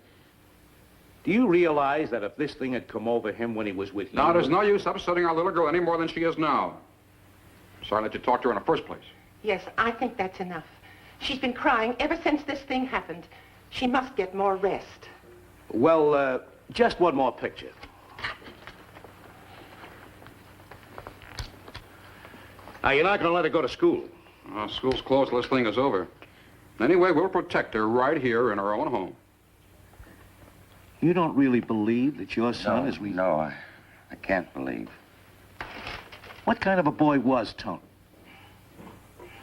Do you realize that if this thing had come over him when he was with you... Now, there's no use upsetting our little girl any more than she is now. Sorry I let you talk to her in the first place. Yes, I think that's enough. She's been crying ever since this thing happened. She must get more rest. Well, just one more picture. Now, you're not going to let her go to school. School's closed till this thing is over. Anyway, we'll protect her right here in our own home. You don't really believe that your son is... No, I can't believe. What kind of a boy was Tony?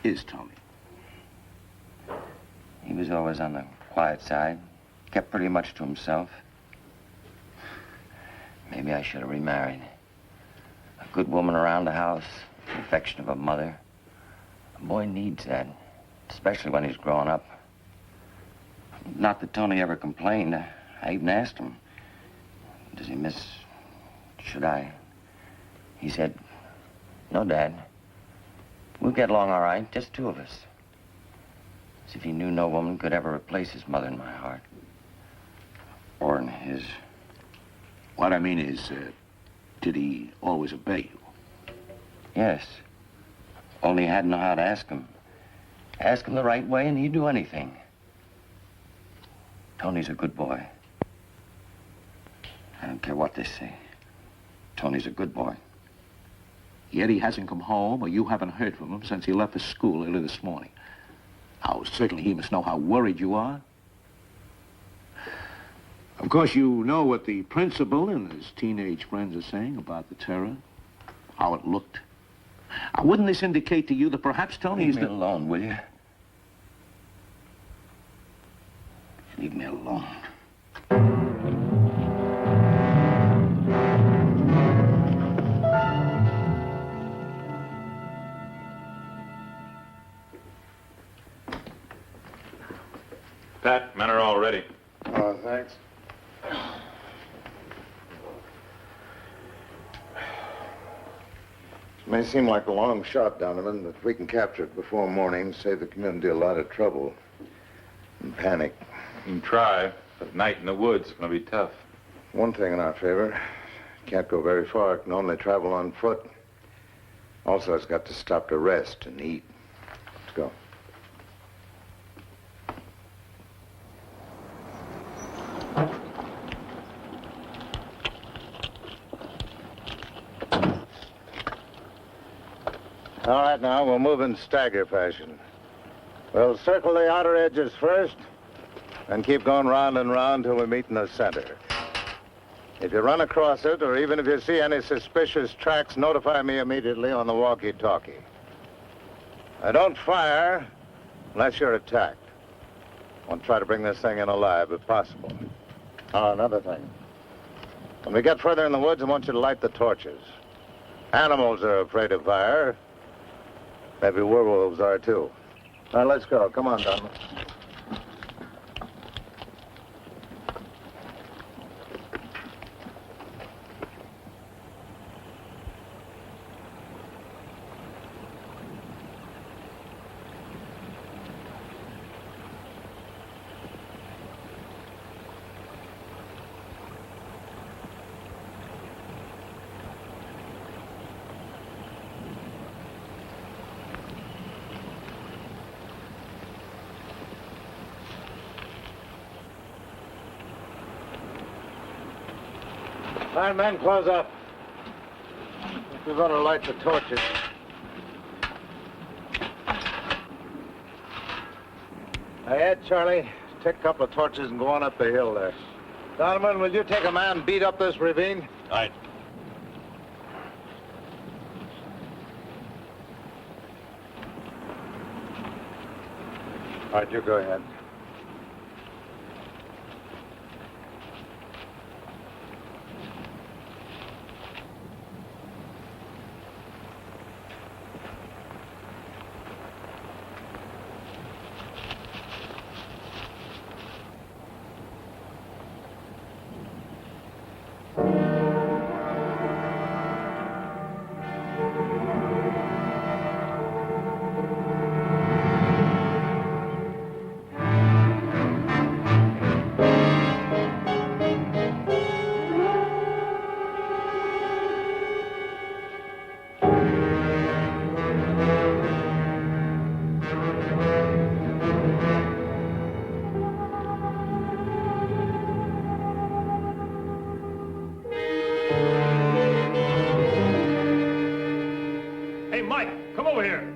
Is Tony? He was always on the quiet side. Kept pretty much to himself. Maybe I should have remarried. A good woman around the house, the affection of a mother. A boy needs that, especially when he's growing up. Not that Tony ever complained. I even asked him, does he miss... should I? He said, no, Dad. We'll get along all right, just two of us. As if he knew no woman could ever replace his mother in my heart. Or in his. What I mean is, did he always obey you? Yes. Only I hadn't know how to ask him. Ask him the right way and he'd do anything. Tony's a good boy. I don't care what they say. Tony's a good boy. Yet he hasn't come home, or you haven't heard from him since he left for school early this morning. Now, certainly he must know how worried you are. Of course, you know what the principal and his teenage friends are saying about the terror, how it looked. Now, wouldn't this indicate to you that perhaps Tony is... Leave me alone, will you? Leave me alone. Pat, men are all ready. Oh, thanks. It may seem like a long shot, Donovan, but if we can capture it before morning, save the community a lot of trouble and panic. You can try, but at night in the woods, it's going to be tough. One thing in our favor, can't go very far, can only travel on foot. Also, it's got to stop to rest and eat. Let's go. All right, now, we'll move in stagger fashion. We'll circle the outer edges first, and keep going round and round till we meet in the center. If you run across it, or even if you see any suspicious tracks, notify me immediately on the walkie-talkie. Now, don't fire unless you're attacked. I want to try to bring this thing in alive, if possible. Oh, another thing. When we get further in the woods, I want you to light the torches. Animals are afraid of fire. Maybe werewolves are, too. All right, let's go. Come on, Donovan. All right, men, close up. We're going to light the torches. Hey, Ed, Charlie, take a couple of torches and go on up the hill there. Donovan, will you take a man and beat up this ravine? All right. All right, you go ahead. Hey, Mike, come over here.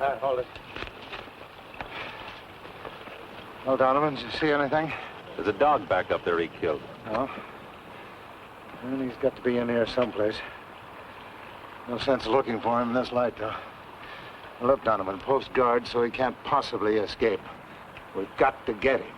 All right, hold it. No, Donovan, did you see anything? There's a dog back up there he killed. No. Well, he's got to be in here someplace. No sense looking for him in this light, though. Look, Donovan, post guard so he can't possibly escape. We've got to get him.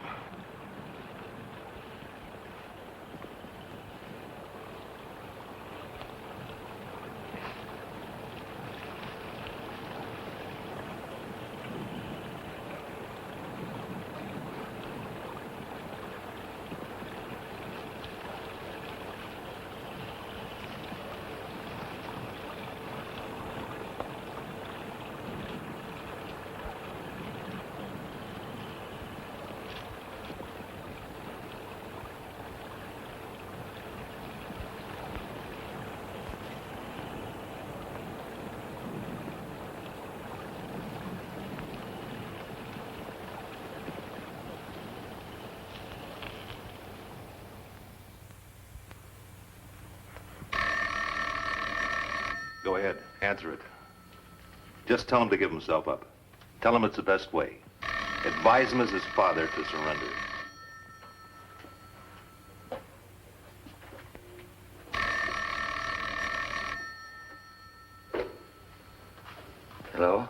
Go ahead, answer it. Just tell him to give himself up. Tell him it's the best way. Advise him as his father to surrender. Hello?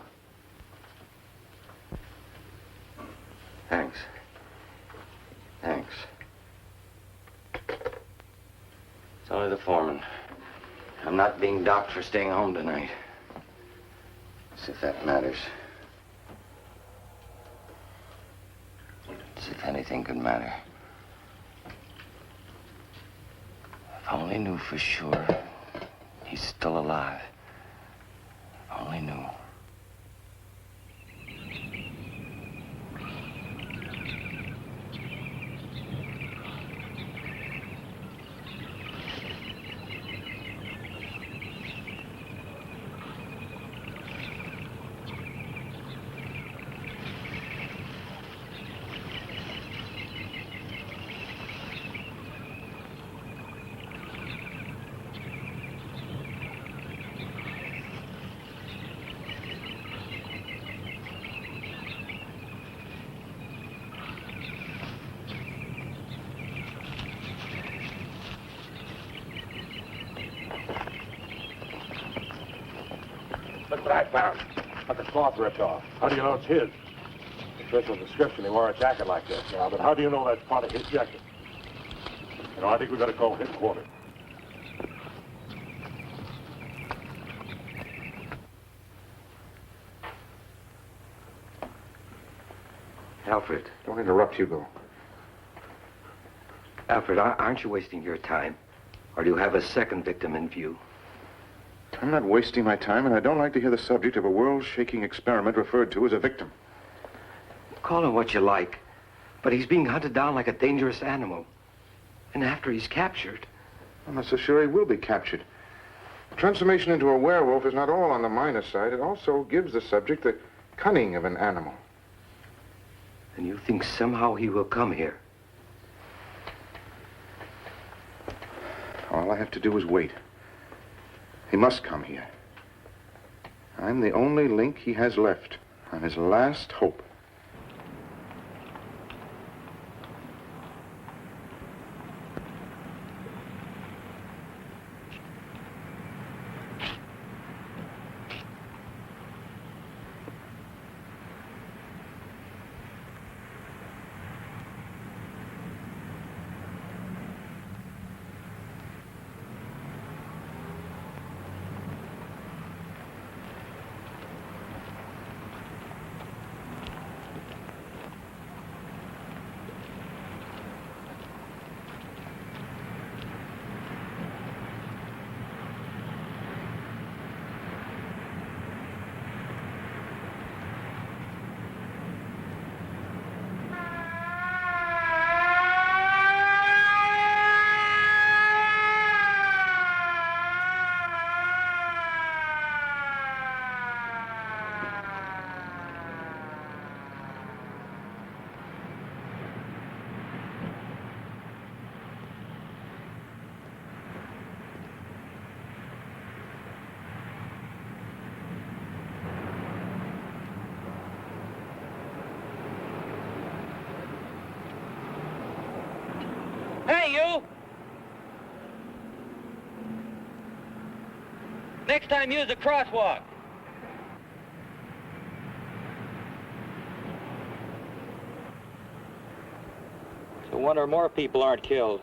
Thanks. Thanks. It's only the foreman. I'm not being docked for staying home tonight. As if that matters. As if anything could matter. If I only knew for sure he's still alive. If I only knew. Look what I found. Got the cloth ripped off. How do you know it's his? Official description, he wore a jacket like this. Yeah, but how do you know that's part of his jacket? You know, I think we got to call headquarters. Alfred. Don't interrupt, Hugo. Alfred, aren't you wasting your time? Or do you have a second victim in view? I'm not wasting my time, and I don't like to hear the subject of a world-shaking experiment referred to as a victim. Call him what you like, but he's being hunted down like a dangerous animal. And after he's captured... I'm not so sure he will be captured. Transformation into a werewolf is not all on the minor side. It also gives the subject the cunning of an animal. And you think somehow he will come here? All I have to do is wait. He must come here. I'm the only link he has left on his last hope. Hey, you! Next time, use a crosswalk. So one or more people aren't killed.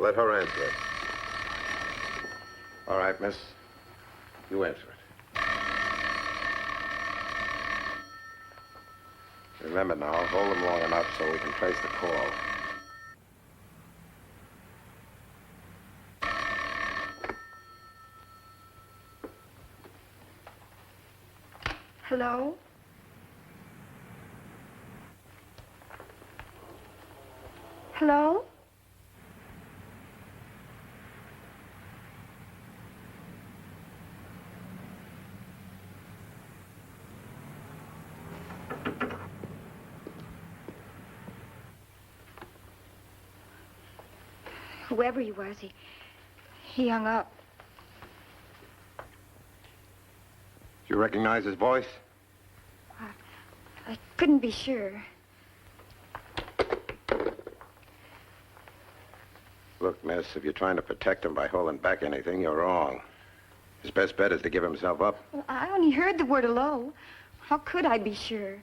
Let her answer it. All right, miss. You answer it. Remember now, hold them long enough so we can trace the call. Hello? Hello? whoever he was, he hung up. You recognize his voice? I couldn't be sure. Look, miss, if you're trying to protect him by holding back anything, you're wrong. His best bet is to give himself up. Well, I only heard the word hello. How could I be sure?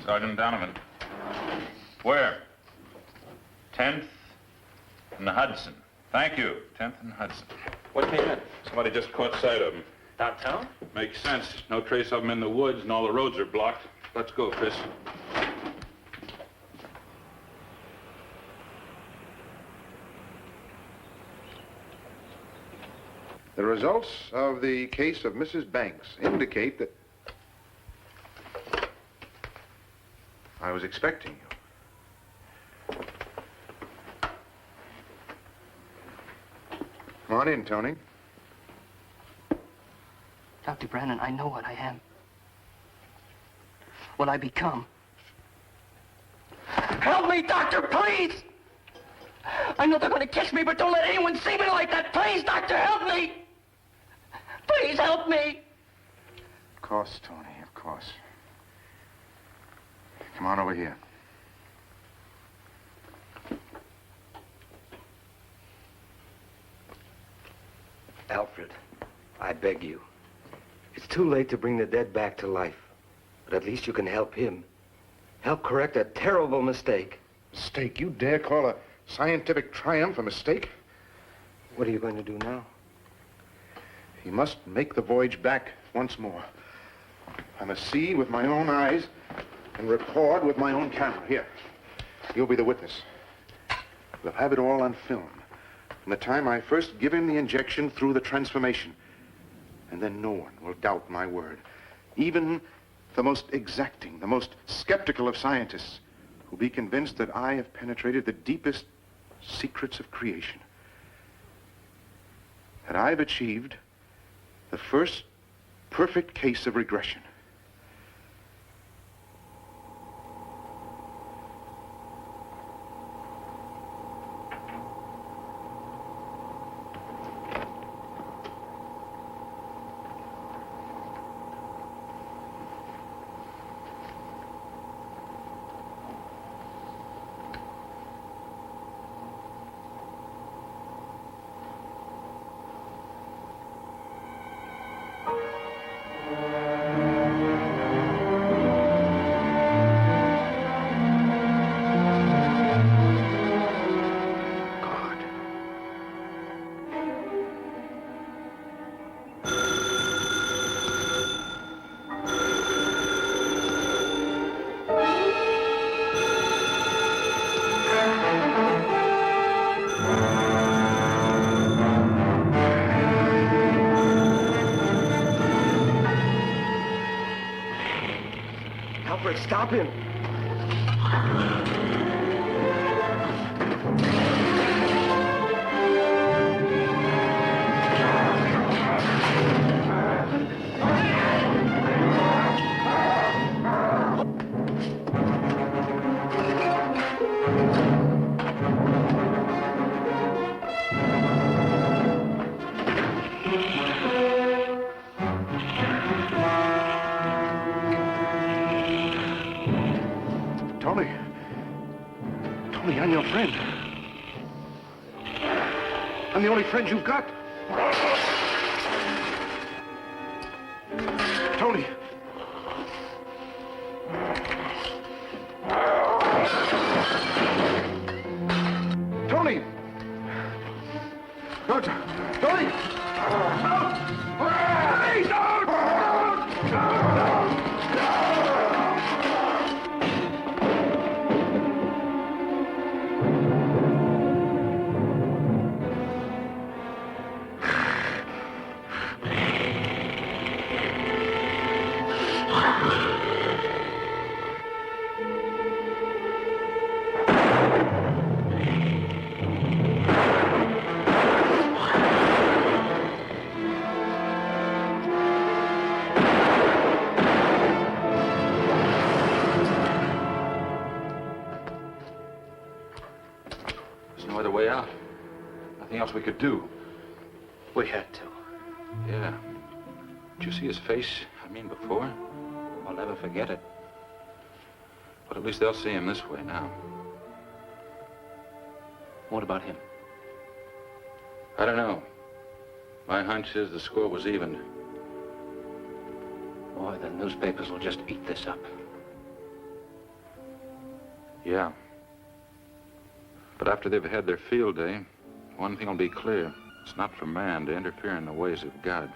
Sergeant Donovan. Where? 10th and Hudson. Thank you. 10th and Hudson. What came in? Somebody just caught sight of him. Downtown? Makes sense. No trace of him in the woods, and all the roads are blocked. Let's go, Chris. The results of the case of Mrs. Banks indicate that... I was expecting you. Come on in, Tony. Dr. Brandon, I know what I am. What I become. Help me, doctor, please! I know they're going to kiss me, but don't let anyone see me like that. Please, doctor, help me! Please help me! Of course, Tony, of course. Come on over here. Alfred, I beg you. It's too late to bring the dead back to life. But at least you can help him. Help correct a terrible mistake. Mistake? You dare call a scientific triumph a mistake? What are you going to do now? He must make the voyage back once more. I must see with my own eyes and record with my own camera. Here, you'll be the witness. We'll have it all on film. From the time I first give him the injection through the transformation. And then no one will doubt my word. Even the most exacting, the most skeptical of scientists will be convinced that I have penetrated the deepest secrets of creation. That I've achieved the first perfect case of regression. Alfred, stop him. Tony. Tony, I'm your friend. I'm the only friend you've got. Tony. Tony! No, Tony! No! Hey, no! out. Nothing else we could do. We had to. Yeah. Did you see his face, before? I'll never forget it. But at least they'll see him this way now. What about him? I don't know. My hunch is the score was even. Boy, the newspapers will just eat this up. Yeah. But after they've had their field day, one thing will be clear. It's not for man to interfere in the ways of God.